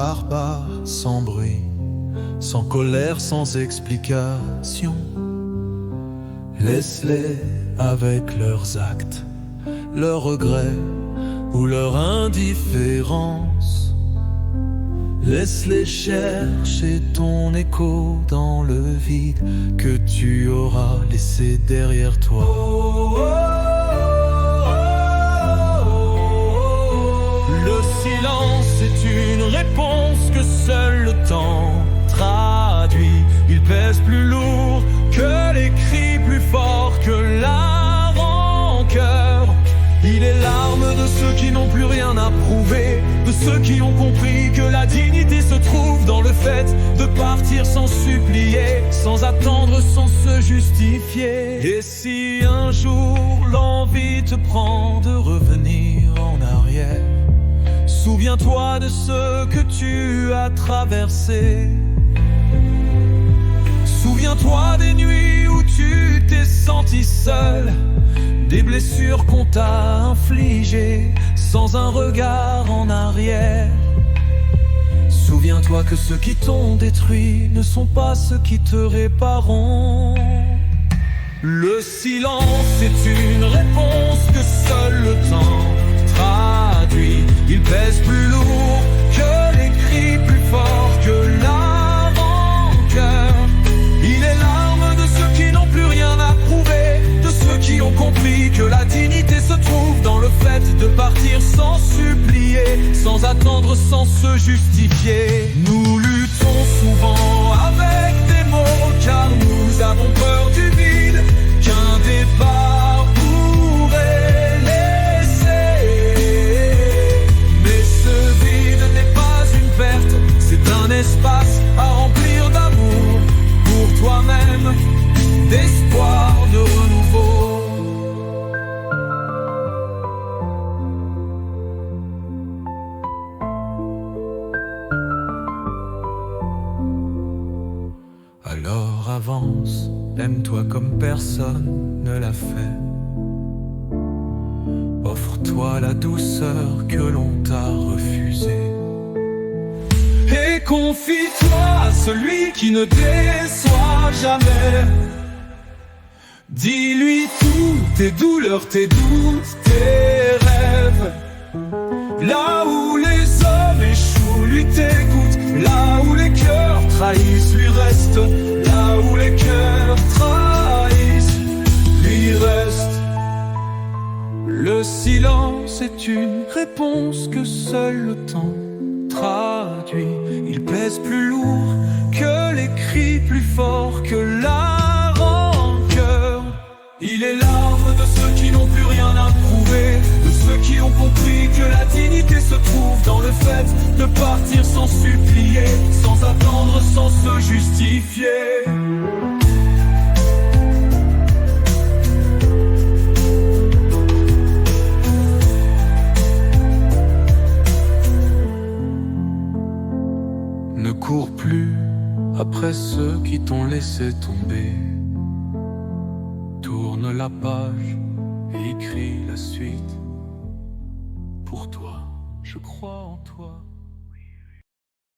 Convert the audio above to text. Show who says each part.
Speaker 1: pars pas sans bruit, sans colère, sans explication. Laisse-les avec leurs actes, leurs regrets ou leur indifférence. Laisse-les chercher ton écho dans le vide que tu auras laissé derrière toi. Le silence est une réponse que seul le temps traduit. Il pèse plus lourd que les cris, plus fort que la rancœur. Il est l'arme de ceux qui n'ont plus rien à prouver, de ceux qui ont compris que la dignité se trouve dans le fait de partir sans supplier, sans attendre, sans se justifier. Et si un jour l'envie te prend de revenir en arrière, souviens-toi de ce que tu as traversé. Souviens-toi des nuits où tu t'es senti seul, des blessures qu'on t'a infligées sans un regard en arrière. Souviens-toi que ceux qui t'ont détruit ne sont pas ceux qui te répareront. Le silence est une réponse que seul le temps traduit. Il pèse plus lourd que les cris, plus fort que la rancœur. Il est l'arme de ceux qui n'ont plus rien à prouver, de ceux qui ont compris que la dignité se trouve dans le fait de partir sans supplier, sans attendre, sans se justifier. Nous luttons souvent avec des mots car nous avons peur du vide qu'un départ pourrait laisser. Mais ce vide n'est pas une perte, c'est un espace à remplir d'amour pour toi-même, d'espoir, de renouveau. Alors avance, aime-toi comme personne ne l'a fait. Offre-toi la douceur que l'on t'a refusée. Et confie-toi à celui qui ne déçoit jamais. Dis-lui toutes tes douleurs, tes doutes, tes rêves. Là où les hommes échouent, lui t'écoute. Là où les cœurs trahissent, lui reste. Là où les cœurs trahissent, lui reste. Le silence est une réponse que seul le temps traduit. Il pèse plus lourd que les cris, plus fort que la rancœur. Il est l'arme de ceux qui n'ont plus rien à prouver, de ceux qui ont compris que la dignité se trouve dans le fait de partir sans supplier, sans attendre, sans se justifier. Ne cours plus après ceux qui t'ont laissé tomber. Tourne la page et écris la suite. Pour toi, je crois en toi.